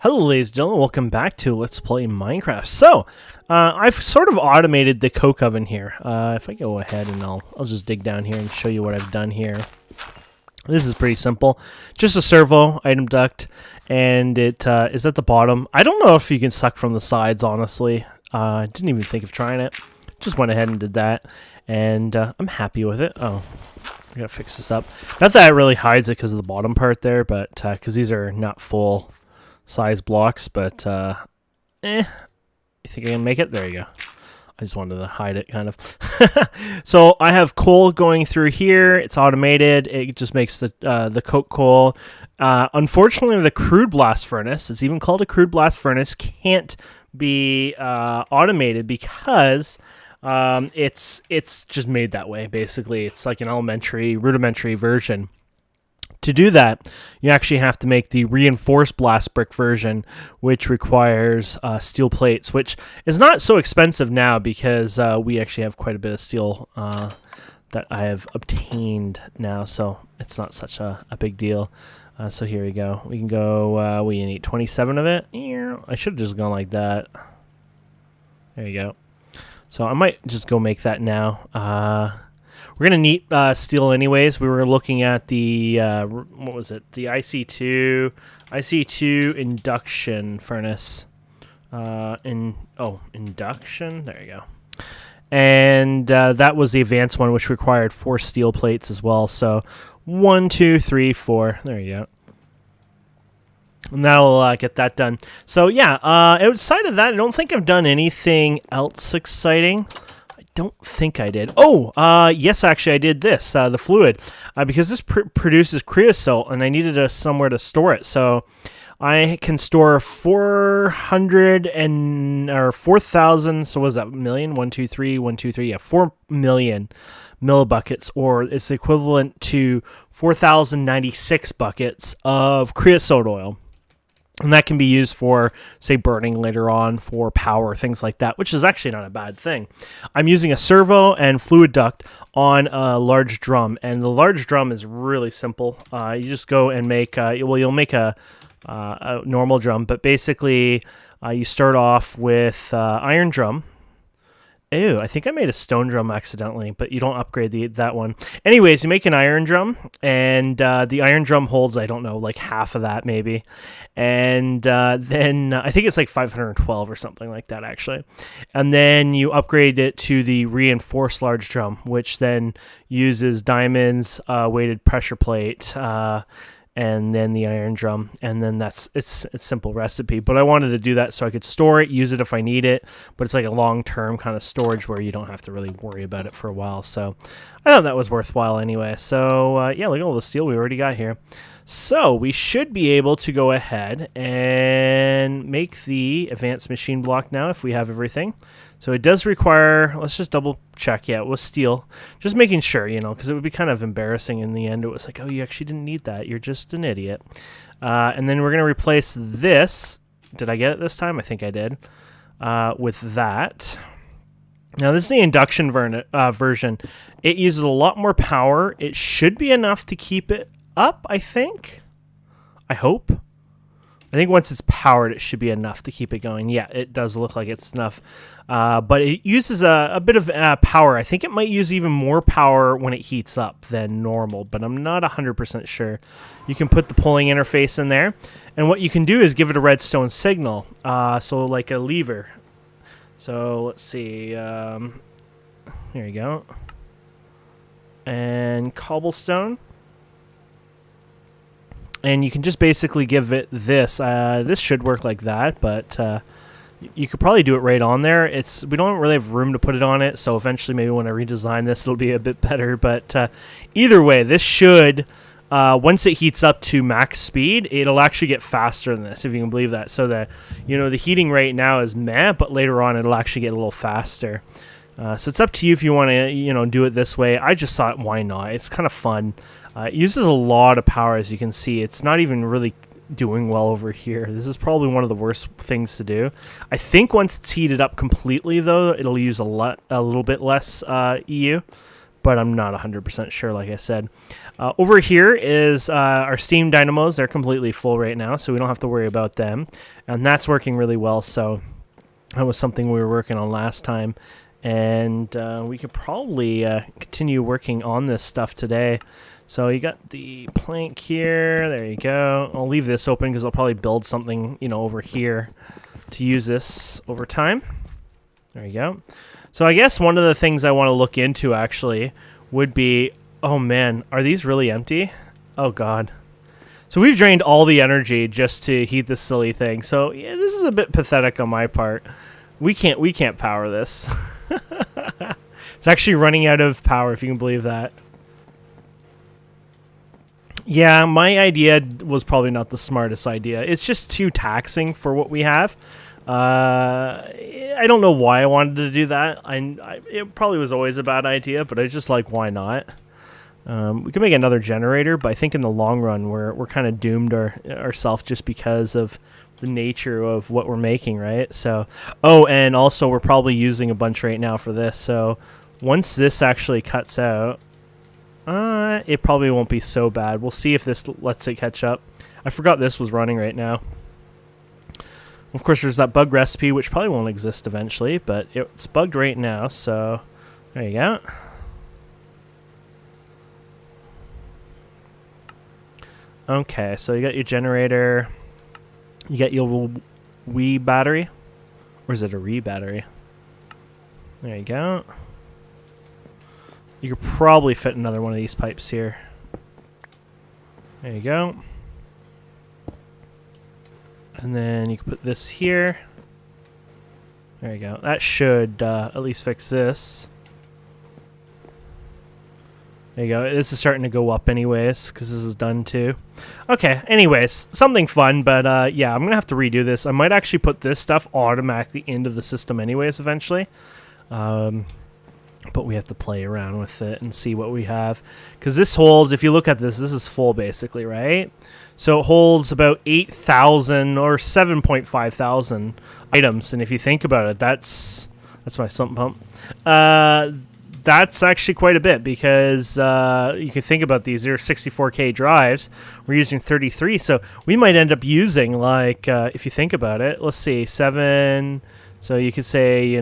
Hello ladies and gentlemen, welcome back to Let's Play Minecraft. So, I've sort of automated the coke oven here. If I go ahead and I'll just dig down here and show you what I've done here. This is pretty simple. Just a servo item duct, and it is at the bottom. I don't know if you can suck from the sides, honestly. I didn't even think of trying it. Just went ahead and did that, and I'm happy with it. Oh, I gotta fix this up. Not that it really hides it because of the bottom part there, but because these are not full size blocks, but you think I can make it? There you go. I just wanted to hide it, kind of. So I have coal going through here. It's automated. It just makes the coke coal. Unfortunately, the crude blast furnace, it's even called a crude blast furnace, can't be automated because it's just made that way. Basically, it's like an rudimentary version. To do that, you actually have to make the reinforced blast brick version, which requires steel plates, which is not so expensive now because we actually have quite a bit of steel that I have obtained now, so it's not such a big deal. So here we go. We can go, we need 27 of it. I should have just gone like that. There you go. So I might just go make that now. We're going to need steel anyways. We were looking at the, what was it? The IC2 induction furnace. Induction? There you go. And that was the advanced one, which required 4 steel plates as well. So 1, 2, 3, 4. There you go. And that'll get that done. So yeah, outside of that, I don't think I've done anything else exciting. Don't think I did. Oh, yes, actually, I did this, the fluid, because this produces creosote, and I needed somewhere to store it. So I can store 4,000. So what is that? Million? 1, 2, 3, 1, 2, 3. Yeah, 4 million millibuckets, or it's equivalent to 4,096 buckets of creosote oil. And that can be used for, say, burning later on, for power, things like that, which is actually not a bad thing. I'm using a servo and fluid duct on a large drum, and the large drum is really simple. You just go and make, you'll make a normal drum, but basically you start off with iron drum. Ew, I think I made a stone drum accidentally, but you don't upgrade that one. Anyways, you make an iron drum, and the iron drum holds, I don't know, like half of that maybe. And then I think it's like 512 or something like that, actually. And then you upgrade it to the reinforced large drum, which then uses diamonds, weighted pressure plate, and then the iron drum, and then it's a simple recipe. But I wanted to do that so I could store it, use it if I need it, but it's like a long-term kind of storage where you don't have to really worry about it for a while. So I thought that was worthwhile anyway. So yeah, look at all the steel we already got here. So we should be able to go ahead and make the advanced machine block now if we have everything. So it does require, let's just double check, yeah, it was steel. Just making sure, because it would be kind of embarrassing in the end. It was like, oh, you actually didn't need that. You're just an idiot. And then we're going to replace this. Did I get it this time? I think I did. With that. Now, this is the induction version. It uses a lot more power. It should be enough to keep it up, I think. I hope. I think once it's powered, it should be enough to keep it going. Yeah, it does look like it's enough. But it uses a bit of power. I think it might use even more power when it heats up than normal, but I'm not 100% sure. You can put the pulling interface in there, and what you can do is give it a redstone signal, so like a lever. So let's see. Here you go. And cobblestone. And you can just basically give it this. This should work like that, but you could probably do it right on there. We don't really have room to put it on it, so eventually maybe when I redesign this, it'll be a bit better. But either way, this should, once it heats up to max speed, it'll actually get faster than this, if you can believe that. So that, the heating rate now is meh, but later on it'll actually get a little faster. So it's up to you if you want to, do it this way. I just thought, why not? It's kind of fun. It uses a lot of power, as you can see. It's not even really doing well over here. This is probably one of the worst things to do. I think once it's heated up completely, though, it'll use a little bit less EU. but I'm not 100% sure, like I said. Over here is our steam dynamos. They're completely full right now, so we don't have to worry about them. And that's working really well, so that was something we were working on last time. And we could probably continue working on this stuff today. So you got the plank here. There you go. I'll leave this open because I'll probably build something, over here to use this over time. There you go. So I guess one of the things I want to look into actually would be, oh man, are these really empty? Oh god. So we've drained all the energy just to heat this silly thing. So yeah, this is a bit pathetic on my part. We can't power this. It's actually running out of power, if you can believe that. Yeah, my idea was probably not the smartest idea. It's just too taxing for what we have. I don't know why I wanted to do that. It probably was always a bad idea, but I just like, why not? We can make another generator, but I think in the long run we're kind of doomed ourselves just because of the nature of what we're making, right? So, and also we're probably using a bunch right now for this. So once this actually cuts out, it probably won't be so bad. We'll see if this lets it catch up. I forgot this was running right now. Of course, there's that bug recipe, which probably won't exist eventually, but it's bugged right now, so there you go. Okay, so you got your generator. You got your Wii battery. Or is it a Re battery? There you go. You could probably fit another one of these pipes here. There you go. And then you can put this here. There you go. That should at least fix this. There you go. This is starting to go up anyways, because this is done too. Okay, anyways, something fun, but yeah, I'm going to have to redo this. I might actually put this stuff automatically into the system anyways eventually. But we have to play around with it and see what we have. Because this holds, if you look at this is full basically, right? So it holds about 8,000 or 7.5 thousand items. And if you think about it, that's my sump pump. That's actually quite a bit because you can think about these. They're 64K drives. We're using 33. So we might end up using, like, if you think about it, let's see, 7. So you could say,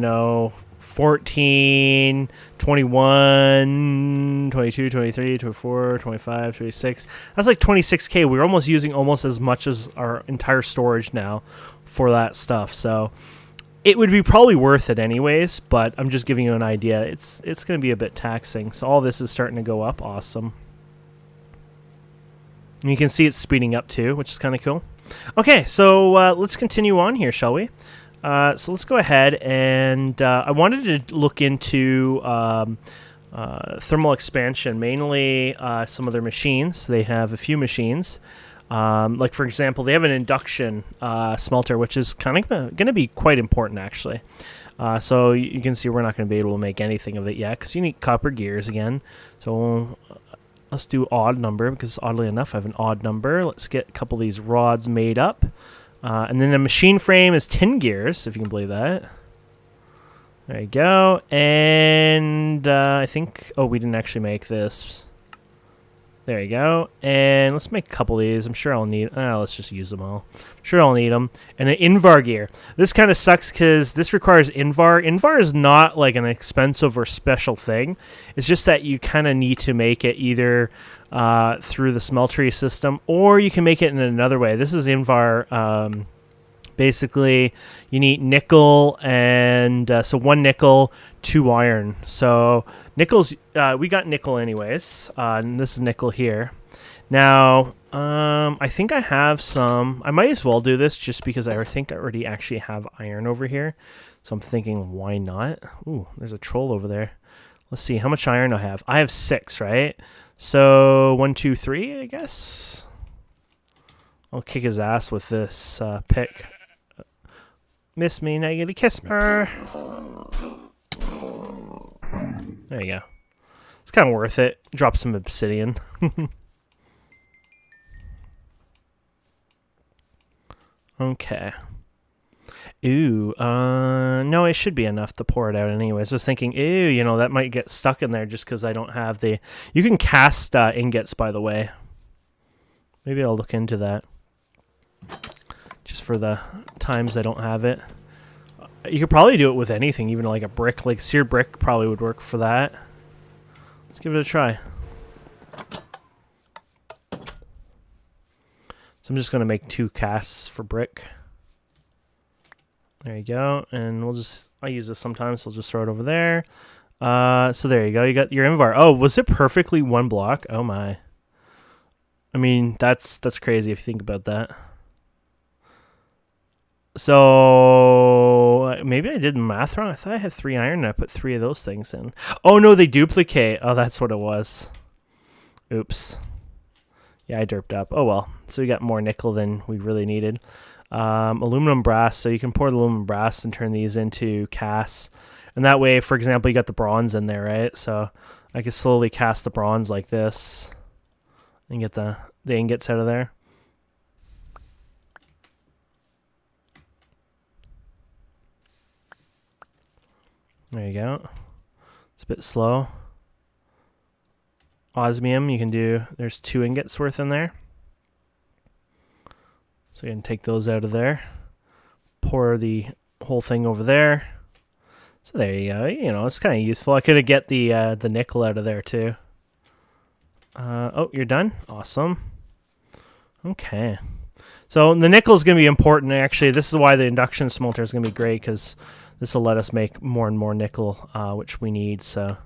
14, 21, 22, 23, 24, 25, 26. That's like 26K. We're almost using almost as much as our entire storage now for that stuff. So it would be probably worth it anyways, but I'm just giving you an idea. It's going to be a bit taxing. So all this is starting to go up. Awesome. And you can see it's speeding up too, which is kind of cool. Okay, so let's continue on here, shall we? So let's go ahead and I wanted to look into thermal expansion, mainly some of their machines. They have a few machines. Like, for example, they have an induction smelter, which is kind of going to be quite important, actually. So you can see we're not going to be able to make anything of it yet because you need copper gears again. So let's do odd number because, oddly enough, I have an odd number. Let's get a couple of these rods made up. And then the machine frame is 10 gears, if you can believe that. There you go. And I think... Oh, we didn't actually make this. There you go. And let's make a couple of these. I'm sure I'll need... let's just use them all. I'm sure I'll need them. And an Invar gear. This kind of sucks because this requires Invar. Invar is not like an expensive or special thing. It's just that you kind of need to make it either... through the smeltery system, or you can make it in another way. This is Invar. Basically, you need nickel and so 1 nickel, 2 iron. So nickels, we got nickel anyways, and this is nickel here. Now, I think I have some. I might as well do this just because I think I already actually have iron over here. So I'm thinking, why not? Ooh, there's a troll over there. Let's see how much iron I have. I have 6, right? So 1, 2, 3, I guess. I'll kick his ass with this pick. Miss me, now you get a kiss me. There you go. It's kind of worth it. Drop some obsidian. Okay. Ooh, no, it should be enough to pour it out anyways. Just thinking, ew, you know, that might get stuck in there just because I don't have the... You can cast ingots, by the way. Maybe I'll look into that. Just for the times I don't have it. You could probably do it with anything, even like a brick. Like seared brick probably would work for that. Let's give it a try. So I'm just going to make 2 casts for brick. There you go. And we'll just... I use this sometimes, so I'll just throw it over there. So there you go. You got your invar. Oh, was it perfectly 1 block? Oh my. I mean, that's crazy if you think about that. So maybe I did math wrong. I thought I had 3 iron and I put 3 of those things in. Oh no, they duplicate. Oh, that's what it was. Oops. Yeah, I derped up. Oh well. So we got more nickel than we really needed. Aluminum brass. So you can pour the aluminum brass and turn these into casts. And that way, for example, you got the bronze in there, right? So I can slowly cast the bronze like this and get the ingots out of there. There you go. It's a bit slow. Osmium, you can do, there's 2 ingots worth in there. So you can take those out of there. Pour the whole thing over there. So there you go. You know, it's kind of useful. I could get the nickel out of there too. Oh, you're done? Awesome. Okay. So the nickel is going to be important. Actually, this is why the induction smelter is going to be great, because this will let us make more and more nickel, which we need. So.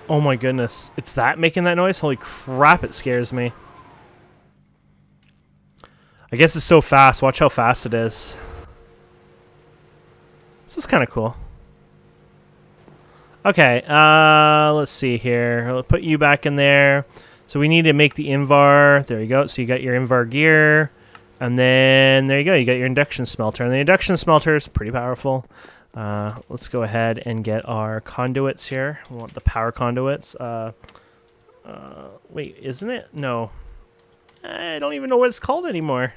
Oh my goodness. It's that making that noise? Holy crap, it scares me. I guess it's so fast. Watch how fast it is. This is kind of cool. Okay, let's see here. I'll put you back in there. So we need to make the invar. There you go. So you got your invar gear. And then there you go. You got your induction smelter. And the induction smelter is pretty powerful. Let's go ahead and get our conduits here. We want the power conduits. Wait, isn't it? No. I don't even know what it's called anymore.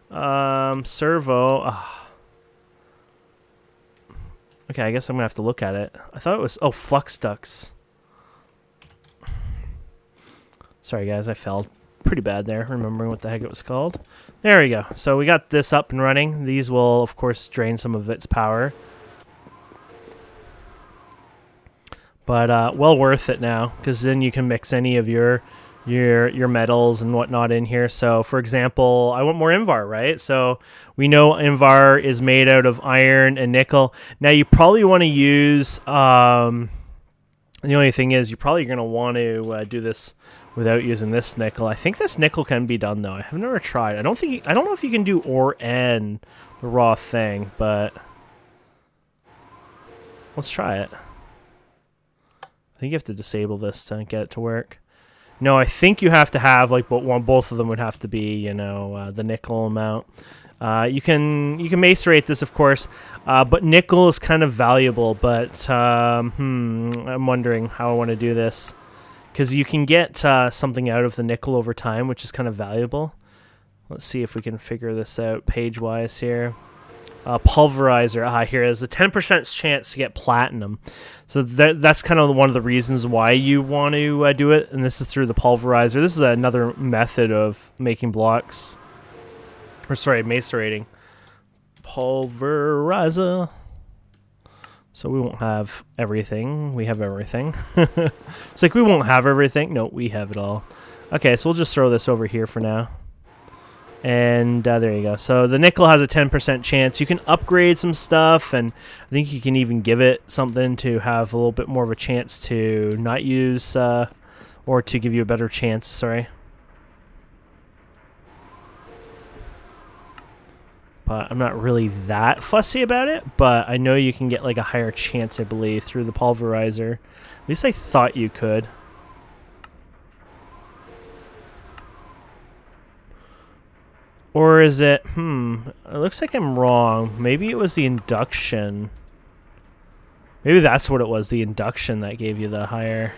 Servo. Okay, I guess I'm going to have to look at it. I thought it was... Oh, flux ducts. Sorry, guys. I fell pretty bad there, remembering what the heck it was called. There we go. So we got this up and running. These will, of course, drain some of its power. But well worth it now, because then you can mix any of your metals and whatnot in here. So, for example, I want more invar, right? So we know invar is made out of iron and nickel. Now, you probably want to use... the only thing is, you're probably going to want to do this without using this nickel. I think this nickel can be done, though. I have never tried. I don't know if you can do ore and the raw thing, but let's try it. I think you have to disable this to get it to work. No, I think you have to have, like, both of them would have to be, you know, the nickel amount. You can macerate this, of course, but nickel is kind of valuable. But I'm wondering how I want to do this, because you can get something out of the nickel over time, which is kind of valuable. Let's see if we can figure this out page-wise here. Pulverizer. Here is a 10% chance to get platinum. So that's kind of one of the reasons why you want to do it, and this is through the pulverizer. This is another method of making blocks. Or sorry, macerating. Pulverizer. So we won't have everything. We have everything. It's like we won't have everything. No, we have it all. Okay, so we'll just throw this over here for now. And there you go. So the nickel has a 10% chance. You can upgrade some stuff, and I think you can even give it something to have a little bit more of a chance to not use, or to give you a better chance, sorry. But I'm not really that fussy about it, but I know you can get like a higher chance, I believe, through the pulverizer. At least I thought you could. Or is it, it looks like I'm wrong. Maybe it was the induction. Maybe that's what it was, the induction that gave you the higher.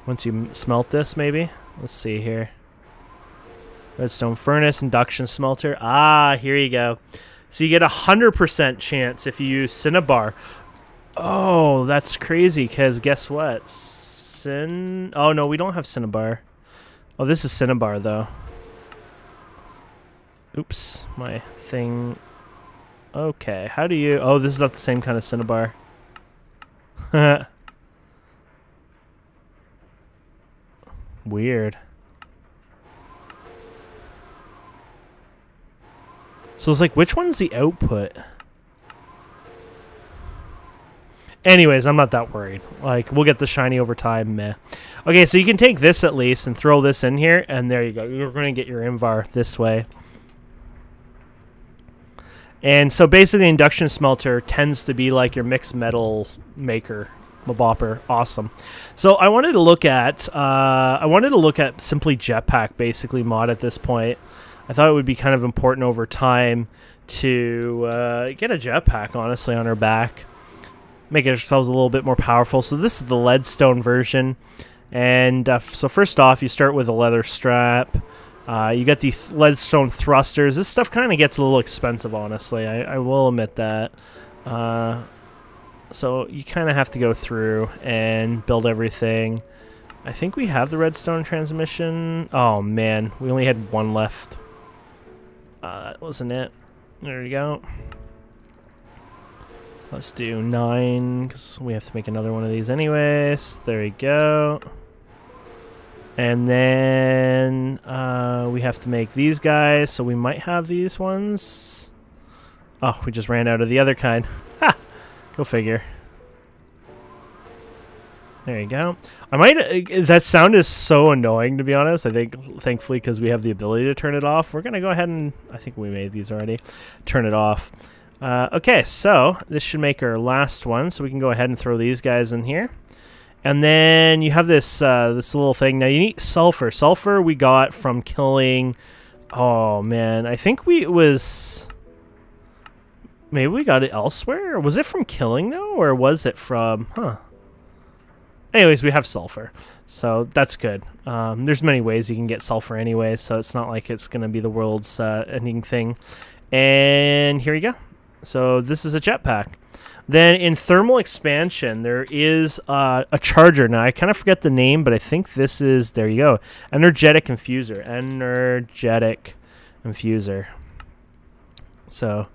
Once you smelt this, maybe. Let's see here. Redstone furnace, induction smelter. Ah, here you go. So you get 100% chance if you use Cinnabar. Oh, that's crazy, because guess what? Oh, no, we don't have Cinnabar. Oh, this is Cinnabar, though. Oops, my thing. Okay, how do you... Oh, this is not the same kind of Cinnabar. Weird. So it's like, which one's the output? Anyways, I'm not that worried. Like, we'll get the shiny over time, meh. Okay, so you can take this at least and throw this in here, and there you go. You're going to get your Invar this way. And so basically, induction smelter tends to be like your mixed metal maker, Mabopper. Awesome. So I wanted to look at simply Jetpack basically mod at this point. I thought it would be kind of important over time to get a Jetpack, honestly, on our back. Make ourselves a little bit more powerful. So this is the leadstone version. And so first off, you start with a leather strap. You got these leadstone thrusters. This stuff kind of gets a little expensive, honestly. I will admit that. So you kind of have to go through and build everything. I think we have the redstone transmission. Oh, man. We only had one left. That wasn't it. There you go. Let's do 9, because we have to make another one of these anyways. There we go. And then we have to make these guys, so we might have these ones. Oh, we just ran out of the other kind. Ha! Go figure. There you go. I might... that sound is so annoying, to be honest. I think, thankfully, because we have the ability to turn it off, we're going to go ahead and... I think we made these already. Turn it off. Okay, so this should make our last one, so we can go ahead and throw these guys in here. And then you have this this little thing. Now you need sulfur. Sulfur we got from killing... Oh, man. I think it was... Maybe we got it elsewhere? Was it from killing, though? Or was it from... Huh. Anyways, we have sulfur. So that's good. There's many ways you can get sulfur anyway, so it's not like it's going to be the world's ending thing. And here you go. So this is a jetpack. Then in thermal expansion, there is a charger. Now, I kind of forget the name, but I think this is... There you go. Energetic infuser. Energetic infuser. So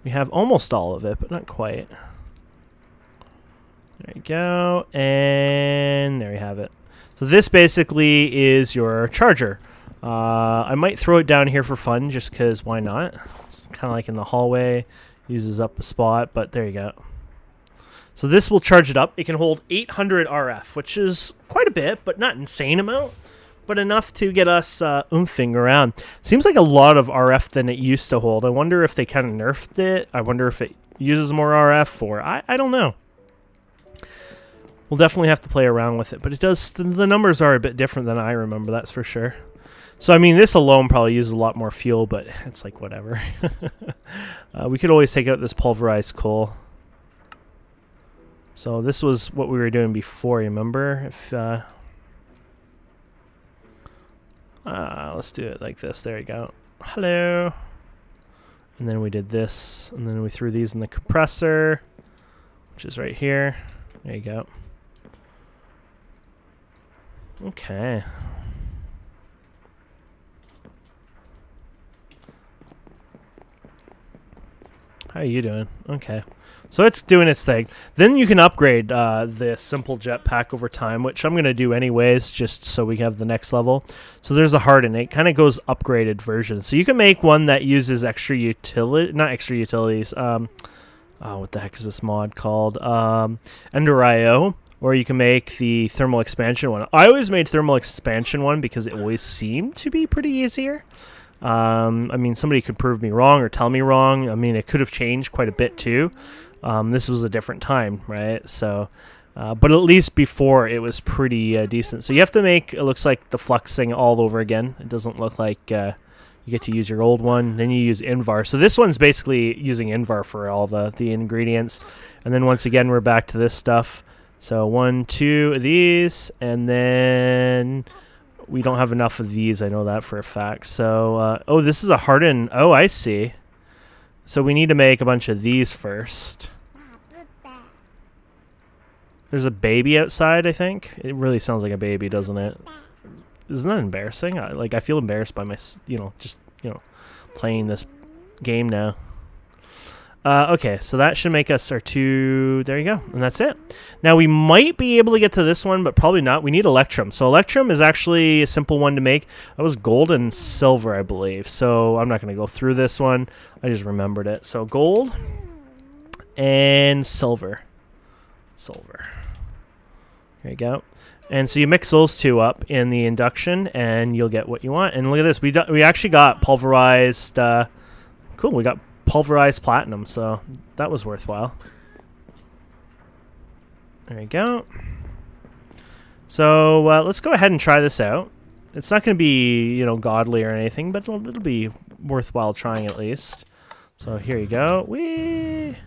we have almost all of it, but not quite. There you go. And there you have it. So this basically is your charger. I might throw it down here for fun, just because why not? It's kind of like in the hallway. Uses up a spot, but there you go. So this will charge it up. It can hold 800 RF, which is quite a bit, but not insane amount, but enough to get us oomping around. Seems like a lot of RF than it used to hold. I wonder if they kind of nerfed it. I wonder if it uses more RF, or I don't know. We'll definitely have to play around with it, but it does. The numbers are a bit different than I remember, that's for sure. So, I mean, this alone probably uses a lot more fuel, but it's like whatever. We could always take out this pulverized coal. So this was what we were doing before, remember? If let's do it like this. There you go. Hello. And then we did this, and then we threw these in the compressor, which is right here. There you go. Okay. How are you doing? Okay. So it's doing its thing. Then you can upgrade the simple jetpack over time, which I'm going to do anyways, just so we have the next level. So there's the harden. It kind of goes upgraded version. So you can make one that uses extra utility, not extra utilities. Oh, what the heck is this mod called? Ender IO. Or you can make the thermal expansion one. I always made thermal expansion one because it always seemed to be pretty easier. I mean, somebody could prove me wrong or tell me wrong. I mean, it could have changed quite a bit too. This was a different time, right? So, but at least before it was pretty decent. So you have to make, it looks like the flux thing all over again. It doesn't look like you get to use your old one. Then you use Invar. So this one's basically using Invar for all the ingredients. And then once again, we're back to this stuff. So 1, 2 of these, and then we don't have enough of these. I know that for a fact. So, oh, this is a hardened. Oh, I see. So we need to make a bunch of these first. There's a baby outside, I think. It really sounds like a baby, doesn't it? Isn't that embarrassing? I feel embarrassed by my, playing this game now. Okay, so that should make us our 2. There you go, and that's it. Now we might be able to get to this one, but probably not. We need Electrum. So Electrum is actually a simple one to make. That was gold and silver, I believe. So I'm not going to go through this one. I just remembered it. So gold and silver. There you go. And so you mix those two up in the induction, and you'll get what you want. And look at this. We actually got pulverized. Cool. We got pulverized platinum, so that was worthwhile. There you go. So let's go ahead and try this out. It's not going to be, godly or anything, but it'll be worthwhile trying at least. So here you go. Whee!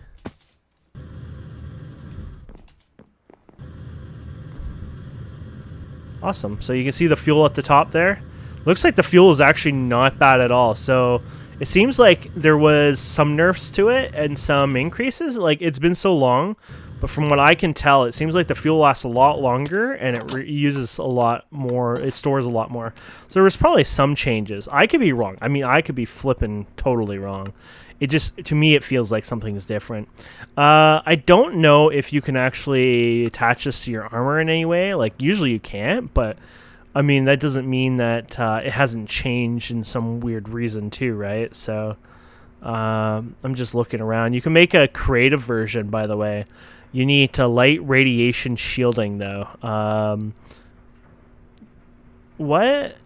Awesome. So you can see the fuel at the top there. Looks like the fuel is actually not bad at all. So it seems like there was some nerfs to it and some increases. Like, it's been so long, but from what I can tell, it seems like the fuel lasts a lot longer and it uses a lot more. It stores a lot more. So there was probably some changes. I could be wrong. I mean, I could be flipping totally wrong. It just, to me, it feels like something's different. I don't know if you can actually attach this to your armor in any way. Like, usually you can't, but I mean, that doesn't mean that it hasn't changed in some weird reason too, right? So I'm just looking around. You can make a creative version, by the way. You need light radiation shielding, though. What?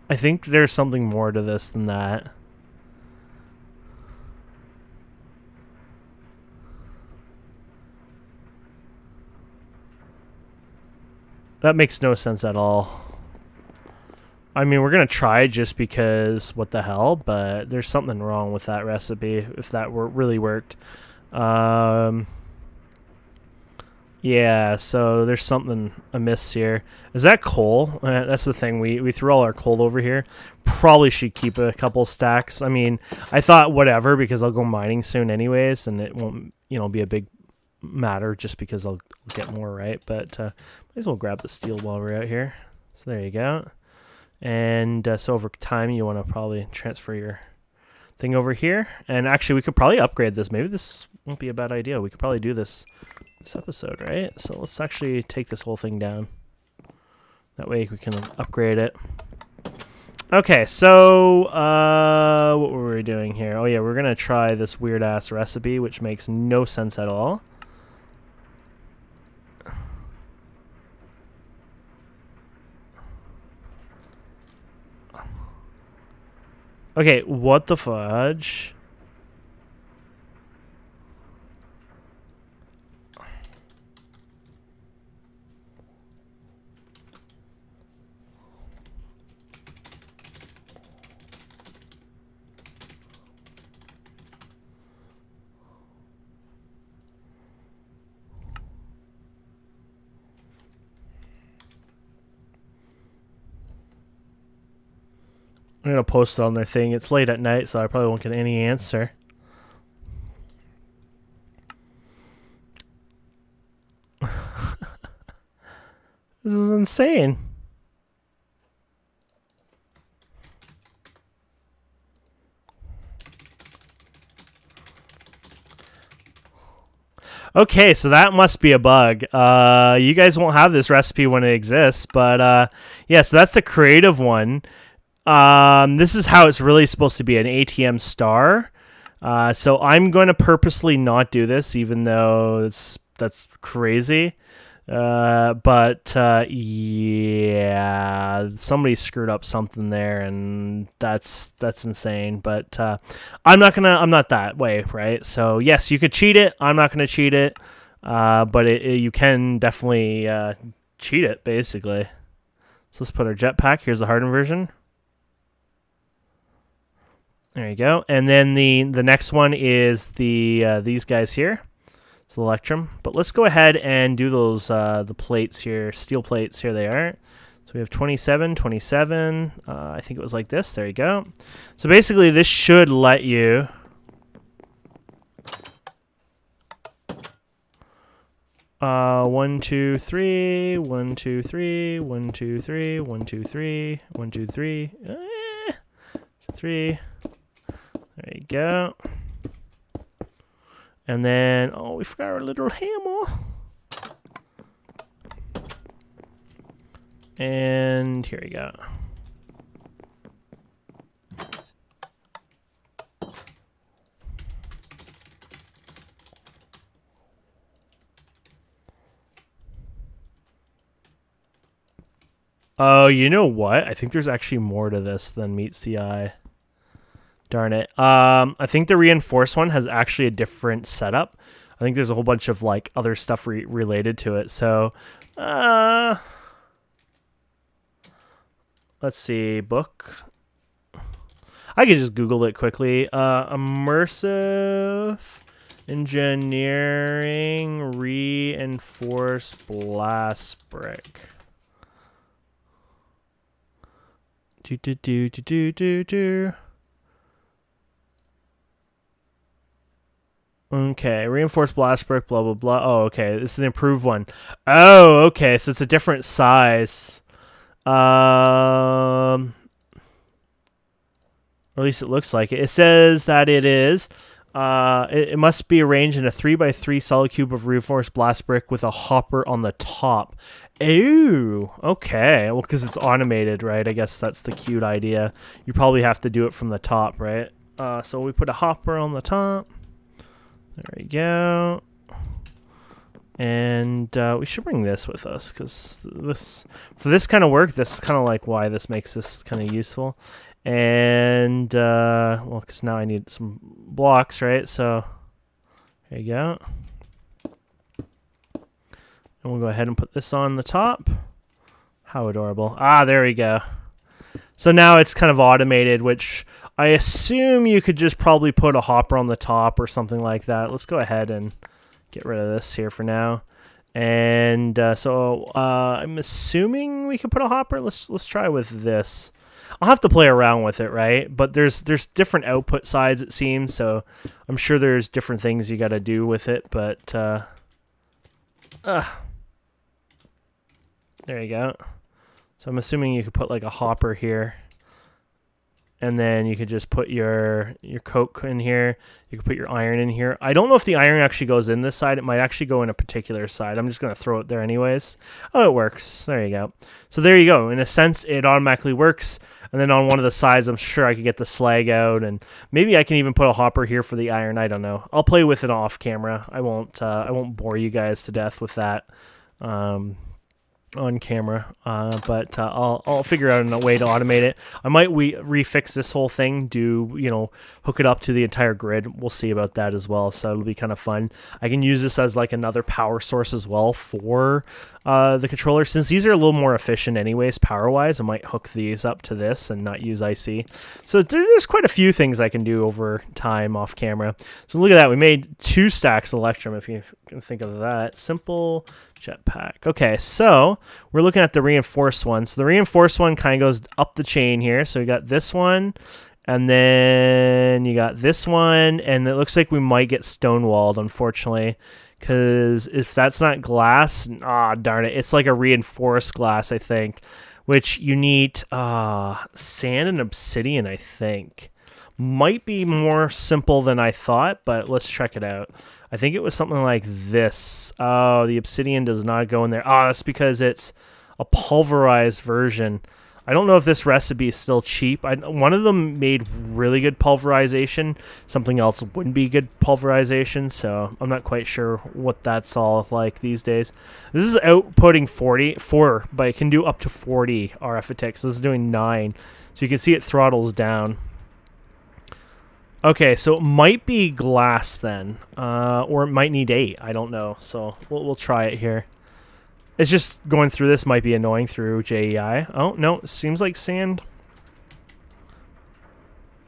I think there's something more to this than that. That makes no sense at all. I mean, we're going to try just because what the hell, but there's something wrong with that recipe if that really worked. Yeah, so there's something amiss here. Is that coal? That's the thing. We threw all our coal over here. Probably should keep a couple stacks. I mean, I thought whatever because I'll go mining soon anyways, and it won't, be a big matter just because I'll get more, right? But might as well grab the steel while we're out here. So there you go. And so over time, you want to probably transfer your thing over here. And actually, we could probably upgrade this. Maybe this won't be a bad idea. We could probably do this episode, right? So let's actually take this whole thing down. That way we can upgrade it. Okay, so what were we doing here? Oh yeah, we're gonna try this weird ass recipe, which makes no sense at all. Okay, what the fudge? I'm going to post it on their thing. It's late at night, so I probably won't get any answer. This is insane. Okay, so that must be a bug. You guys won't have this recipe when it exists, but yeah, so that's the creative one. This is how it's really supposed to be, an ATM star. So I'm going to purposely not do this, even though that's crazy. But yeah, somebody screwed up something there, and that's insane. But I'm not that way, right? So yes, you could cheat it. I'm not gonna cheat it. But you can definitely cheat it, basically. So let's put our jetpack. Here's the hardened version. There you go. And then the next one is these guys here. It's the Electrum. But let's go ahead and do those the plates here, steel plates. Here they are. So we have 27, 27. I think it was like this. There you go. So basically, this should let you. One, two, three, 1, 2, 3, 1, 2, 3, 1, 2, 3, 1, 2, 3, 3. There you go. And then, oh, we forgot our little hammer. And here we go. Oh, you know what? I think there's actually more to this than meets the eye. Darn it. I think the reinforced one has actually a different setup. I think there's a whole bunch of like other stuff related to it. So, let's see. Book. I could just Google it quickly. Immersive engineering reinforced blast brick. Okay, reinforced blast brick, blah, blah, blah. Oh, okay, this is an improved one. Oh, okay, so it's a different size. Or at least it looks like it. It says that it is. It must be arranged in a 3x3 solid cube of reinforced blast brick with a hopper on the top. Ooh, okay. Well, because it's automated, right? I guess that's the cute idea. You probably have to do it from the top, right? So we put a hopper on the top. There we go. And we should bring this with us because for this kind of work, this is kind of like why this makes this kind of useful. And well, because now I need some blocks, right? So there you go. And we'll go ahead and put this on the top. How adorable. Ah, there we go. So now it's kind of automated, which I assume you could just probably put a hopper on the top or something like that. Let's go ahead and get rid of this here for now. And so I'm assuming we could put a hopper. Let's try with this. I'll have to play around with it, right? But there's different output sides, it seems, so I'm sure there's different things you got to do with it, but there you go. So I'm assuming you could put like a hopper here. And then you could just put your coke in here. You could put your iron in here. I don't know if the iron actually goes in this side. It might actually go in a particular side. I'm just going to throw it there anyways. Oh, it works. There you go. So there you go. In a sense, it automatically works. And then on one of the sides, I'm sure I could get the slag out. And maybe I can even put a hopper here for the iron. I don't know. I'll play with it off camera. I won't bore you guys to death with that. On camera, but I'll figure out a way to automate it. I might refix this whole thing, hook it up to the entire grid. We'll see about that as well, so it'll be kind of fun. I can use this as like another power source as well for the controller. Since these are a little more efficient anyways, power-wise, I might hook these up to this and not use IC. So there's quite a few things I can do over time off camera. So look at that. We made 2 stacks of Electrum, if you can think of that. Simple jetpack. Okay, so we're looking at the reinforced one. So the reinforced one kind of goes up the chain here. So we got this one, and then you got this one, and it looks like we might get stonewalled, unfortunately, because if that's not glass, darn it, it's like a reinforced glass, I think, which you need sand and obsidian, I think. Might be more simple than I thought, but let's check it out. I think it was something like this. Oh, the obsidian does not go in there. Oh, that's because it's a pulverized version. I don't know if this recipe is still cheap. One of them made really good pulverization. Something else wouldn't be good pulverization, so I'm not quite sure what that's all like these days. This is outputting 4, but it can do up to 40 RF attacks. So this is doing 9. So you can see it throttles down. Okay, so it might be glass then, or it might need 8. I don't know. So we'll try it here. It's just going through this might be annoying through JEI. Oh, no, seems like sand.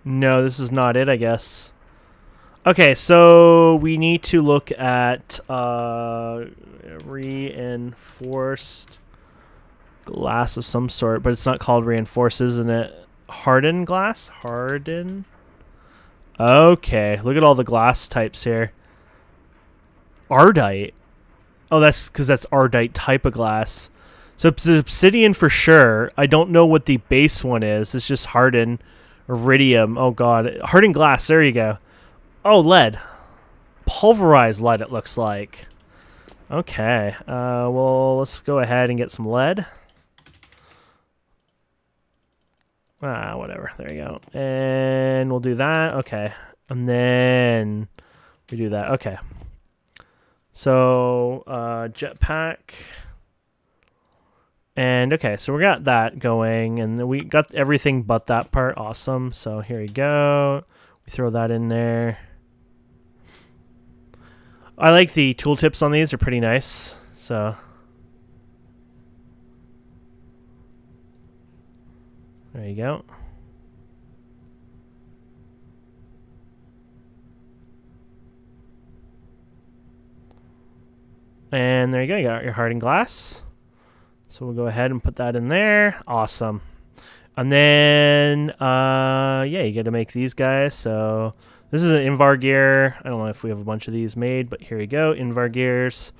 No, this is not it, I guess. Okay, so we need to look at reinforced glass of some sort, but it's not called reinforced, isn't it? Hardened glass? Harden? Okay, look at all the glass types here. Ardite. Oh, that's because that's Ardite type of glass. So it's obsidian for sure. I don't know what the base one is. It's just hardened. Iridium. Oh, God. Hardened glass. There you go. Oh, lead. Pulverized lead, it looks like. Okay. Well, let's go ahead and get some lead. Whatever. There you go. And we'll do that. Okay. And then we do that. Okay. So, jetpack. And, okay, so we got that going. And we got everything but that part. Awesome. So, here we go. We throw that in there. I like the tooltips on these. They're pretty nice. So, there you go. And there you go. You got your hardened glass. So we'll go ahead and put that in there. Awesome. And then, yeah, you got to make these guys. So this is an Invar gear. I don't know if we have a bunch of these made, but here we go. Invar gears.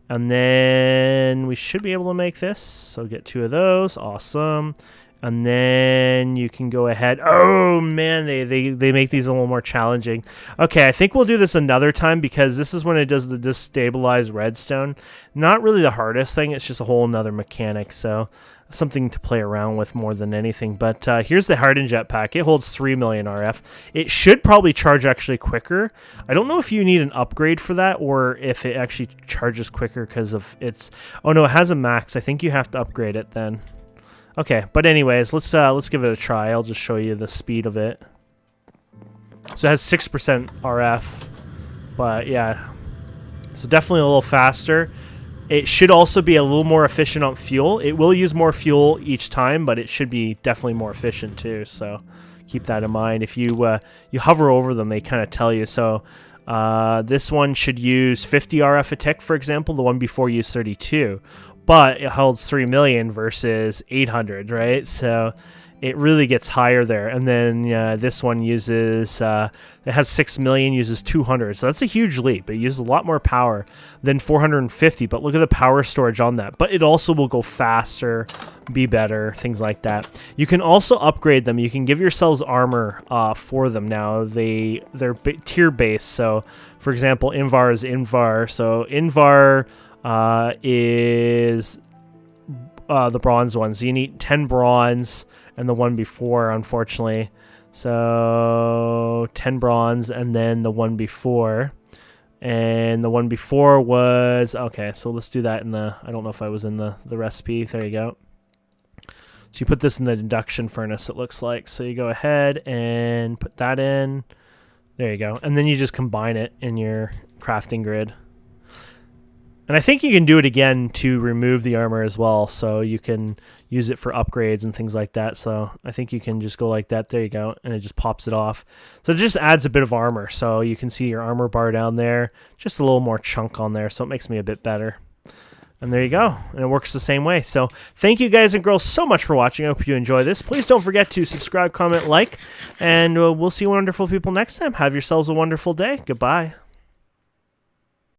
And then we should be able to make this. So get 2 of those. Awesome. And then you can go ahead. Oh, man, they make these a little more challenging. Okay, I think we'll do this another time because this is when it does the destabilized redstone. Not really the hardest thing. It's just a whole nother mechanic. So something to play around with more than anything. But here's the hardened jetpack. It holds 3 million RF. It should probably charge actually quicker. I don't know if you need an upgrade for that or if it actually charges quicker because of its... Oh, no, it has a max. I think you have to upgrade it then. Okay, but anyways, let's give it a try. I'll just show you the speed of it. So it has 6% RF, but yeah, so definitely a little faster. It should also be a little more efficient on fuel. It will use more fuel each time, but it should be definitely more efficient too. So keep that in mind. If you you hover over them, they kind of tell you. So this one should use 50 RF a tick, for example. The one before used 32. But it holds 3 million versus 800, right? So it really gets higher there. And then this one uses, it has 6 million, uses 200. So that's a huge leap. It uses a lot more power than 450. But look at the power storage on that. But it also will go faster, be better, things like that. You can also upgrade them. You can give yourselves armor for them now. They're tier based. So, for example, Invar is Invar. So Invar... is the bronze ones. You need 10 bronze and the one before, unfortunately. So 10 bronze and then the one before. And the one before was... Okay, so let's do that in the... I don't know if I was in the recipe. There you go. So you put this in the induction furnace, it looks like. So you go ahead and put that in. There you go. And then you just combine it in your crafting grid. And I think you can do it again to remove the armor as well, so you can use it for upgrades and things like that. So I think you can just go like that. There you go, and it just pops it off. So it just adds a bit of armor, so you can see your armor bar down there, just a little more chunk on there, so it makes me a bit better. And there you go, and it works the same way. So thank you guys and girls so much for watching. I hope you enjoy this. Please don't forget to subscribe, comment, like, and we'll see you wonderful people next time. Have yourselves a wonderful day. Goodbye.